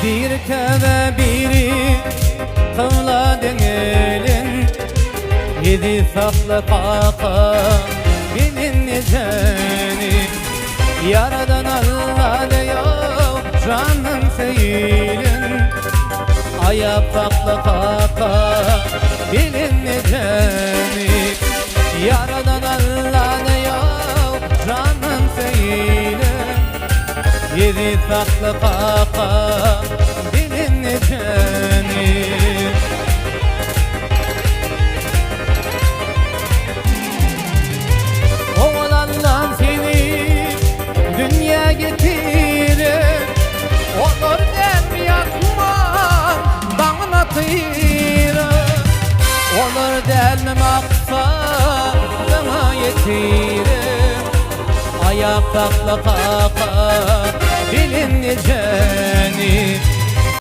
Bir keve biri kıvladın elin, yedi sakla kaka Bilen Ejäni. Yaradan Allah diyor canım seylin, ayak sakla kaka Bilen Ejäni. Yaradan Allah diyor canım seylin, yedi sakla kaka Bilen Ejäni. Oğlanlar seni dünya getirir, olur der yakman dağına tıyırır, olur der mi maksadına yetirir, ayak sakla kaka Bilen Ejäni.